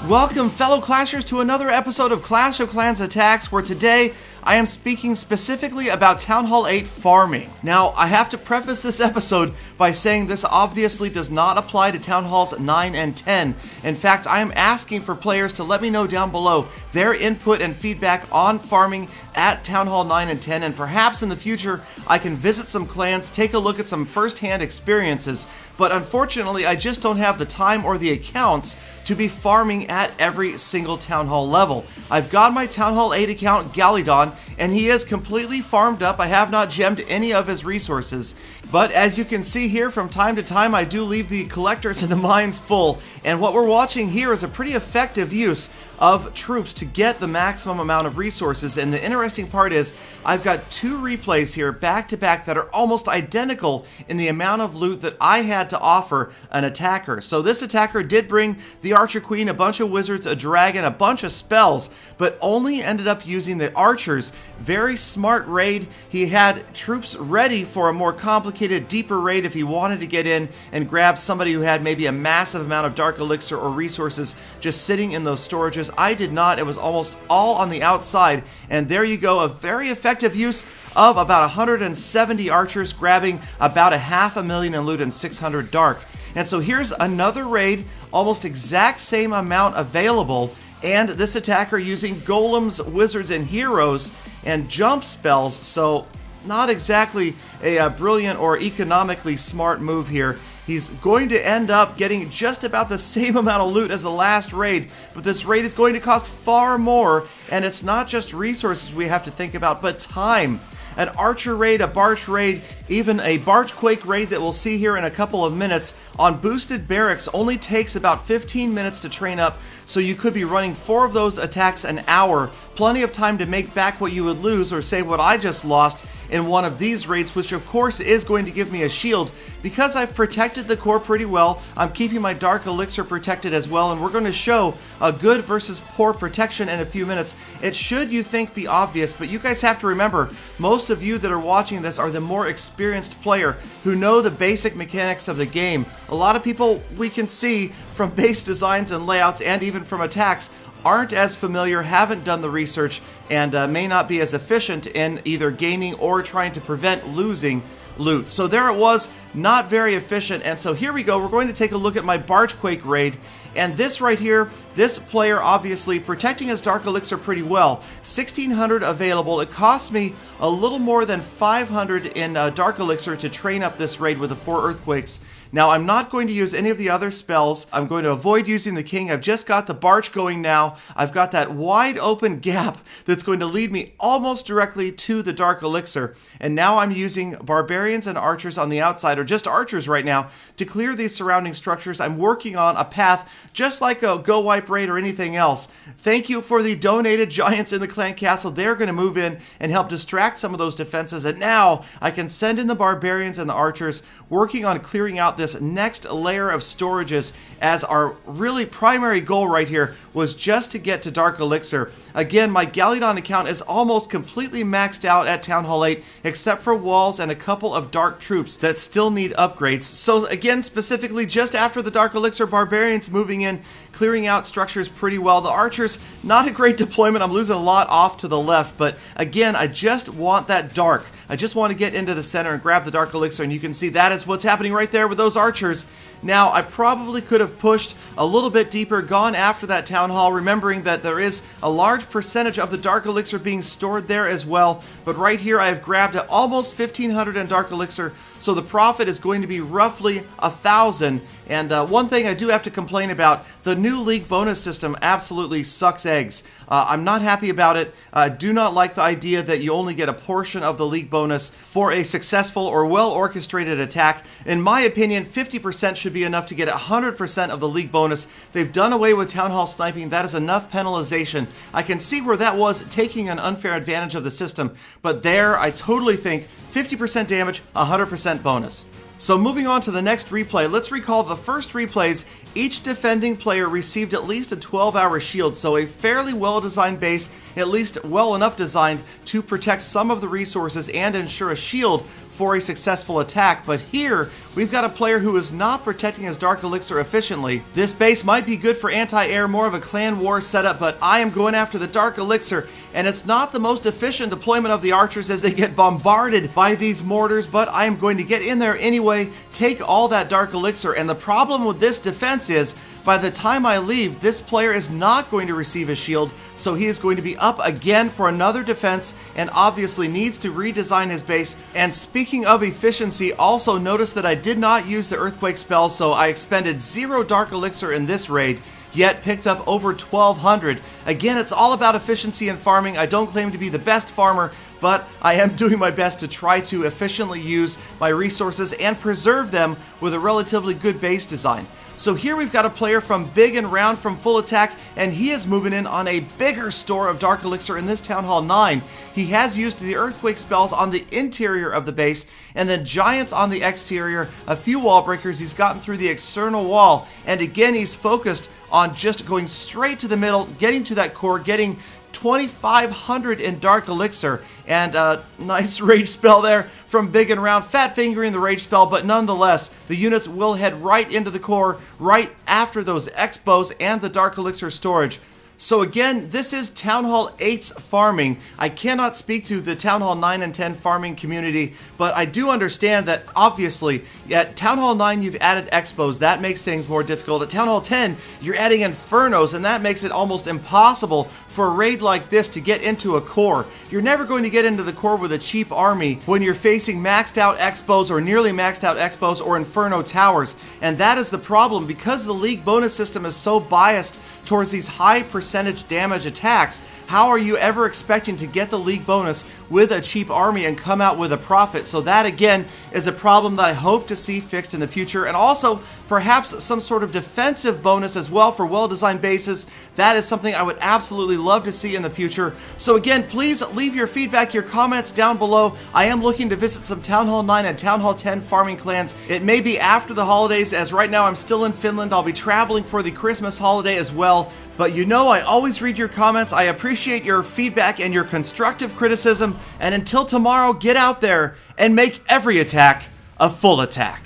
Welcome, fellow Clashers, to another episode of Clash of Clans Attacks, where today I am speaking specifically about Town Hall 8 farming. Now, I have to preface this episode by saying this obviously does not apply to Town Halls 9 and 10. In fact, I am asking for players to let me know down below their input and feedback on farming at Town Hall 9 and 10, and perhaps in the future I can visit some clans, take a look at some first-hand experiences, but unfortunately I just don't have the time or the accounts to be farming at every single Town Hall level. I've got my Town Hall 8 account, Galidon, and he is completely farmed up. I have not gemmed any of his resources, but as you can see here, from time to time I do leave the collectors and the mines full, and what we're watching here is a pretty effective use of troops to get the maximum amount of resources. And the interesting part is I've got two replays here back to back that are almost identical in the amount of loot that I had to offer an attacker. So this attacker did bring the Archer Queen, a bunch of wizards, a dragon, a bunch of spells, but only ended up using the archers. Very smart raid. He had troops ready for a more complicated, deeper raid if he wanted to get in and grab somebody who had maybe a massive amount of dark elixir or resources just sitting in those storages. I did not. It was almost all on the outside, and there you go, a very effective use of about 170 archers, grabbing about 500,000 in loot and 600 dark. And so here's another raid, almost exact same amount available, and this attacker using golems, wizards, and heroes and jump spells, so not exactly a brilliant or economically smart move here. He's going to end up getting just about the same amount of loot as the last raid, but this raid is going to cost far more, and it's not just resources we have to think about, but time. An archer raid, a barch raid, even a barchquake raid that we'll see here in a couple of minutes on boosted barracks only takes about 15 minutes to train up, so you could be running 4 of those attacks an hour. Plenty of time to make back what you would lose or save what I just lost in one of these raids, which of course is going to give me a shield. Because I've protected the core pretty well, I'm keeping my dark elixir protected as well, and we're going to show a good versus poor protection in a few minutes. It should, you think, be obvious, but you guys have to remember, most of you that are watching this are the more experienced player who know the basic mechanics of the game. A lot of people we can see from base designs and layouts and even from attacks aren't as familiar, haven't done the research, and may not be as efficient in either gaining or trying to prevent losing loot. So there it was, not very efficient, and so here we go. We're going to take a look at my Barchquake raid, and this right here, this player obviously protecting his dark elixir pretty well. 1600 available. It cost me a little more than 500 in dark elixir to train up this raid with the 4 earthquakes. Now, I'm not going to use any of the other spells. I'm going to avoid using the king. I've just got the barch going now. I've got that wide open gap that's going to lead me almost directly to the dark elixir. And now I'm using barbarians and archers on the outside, or just archers right now, to clear these surrounding structures. I'm working on a path just like a Go Wipe raid or anything else. Thank you for the donated giants in the clan castle. They're going to move in and help distract some of those defenses. And now I can send in the barbarians and the archers, working on clearing out this next layer of storages, as our really primary goal right here was just to get to dark elixir. Again, my Galidon account is almost completely maxed out at Town Hall 8, except for walls and a couple of dark troops that still need upgrades. So again, specifically just after the dark elixir, barbarians moving in, clearing out structures pretty well. The archers, not a great deployment. I'm losing a lot off to the left, but again, I just want that dark. I just want to get into the center and grab the dark elixir, and you can see that is what's happening right there with those archers. Now, I probably could have pushed a little bit deeper, gone after that town hall, remembering that there is a large percentage of the dark elixir being stored there as well. But right here, I have grabbed almost 1,500 in dark elixir, so the profit is going to be roughly 1,000. And one thing I do have to complain about, the new league bonus system absolutely sucks eggs. I'm not happy about it. I do not like the idea that you only get a portion of the league bonus for a successful or well-orchestrated attack. In my opinion, 50% should be enough to get 100% of the league bonus. They've done away with town hall sniping. That is enough penalization. I can see where that was taking an unfair advantage of the system, but there I totally think 50% damage, 100% bonus. So moving on to the next replay, let's recall the first replays. Each defending player received at least a 12-hour shield, so a fairly well-designed base, at least well enough designed to protect some of the resources and ensure a shield for a successful attack, but here we've got a player who is not protecting his Dark Elixir efficiently. This base might be good for anti-air, more of a clan war setup, but I am going after the Dark Elixir, and it's not the most efficient deployment of the archers as they get bombarded by these mortars, but I am going to get in there anyway, take all that Dark Elixir, and the problem with this defense is, by the time I leave, this player is not going to receive a shield, so he is going to be up again for another defense and obviously needs to redesign his base. And speaking of efficiency, also notice that I did not use the Earthquake spell, so I expended 0 Dark Elixir in this raid, yet picked up over 1,200. Again, it's all about efficiency and farming. I don't claim to be the best farmer, but I am doing my best to try to efficiently use my resources and preserve them with a relatively good base design. So here we've got a player from Big and Round from Full Attack, and he is moving in on a bigger store of Dark Elixir in this Town Hall 9. He has used the Earthquake spells on the interior of the base, and then Giants on the exterior, a few wall breakers. He's gotten through the external wall, and again he's focused on just going straight to the middle, getting to that core, getting 2,500 in Dark Elixir, and a nice rage spell there from Big and Round, fat fingering the rage spell, but nonetheless, the units will head right into the core right after those X-bows and the Dark Elixir storage. So again, this is Town Hall 8's farming. I cannot speak to the Town Hall 9 and 10 farming community, but I do understand that obviously at Town Hall 9 you've added Expos, that makes things more difficult. At Town Hall 10 you're adding Infernos, and that makes it almost impossible for a raid like this to get into a core. You're never going to get into the core with a cheap army when you're facing maxed out Expos or nearly maxed out Expos or Inferno towers, and that is the problem because the League bonus system is so biased towards these high percentage damage attacks. How are you ever expecting to get the League bonus with a cheap army and come out with a profit? So that again is a problem that I hope to see fixed in the future, and also perhaps some sort of defensive bonus as well for well-designed bases. That is something I would absolutely love to see in the future. So again, please leave your feedback, your comments down below. I am looking to visit some Town Hall 9 and Town Hall 10 farming clans. It may be after the holidays, as right now I'm still in Finland. I'll be traveling for the Christmas holiday as well. But you know I always read your comments. I appreciate your feedback and your constructive criticism. And until tomorrow, get out there and make every attack a full attack.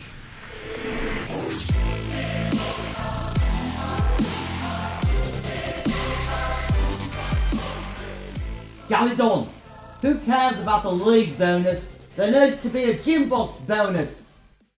Galidon, who cares about the League bonus? There needs to be a gym box bonus.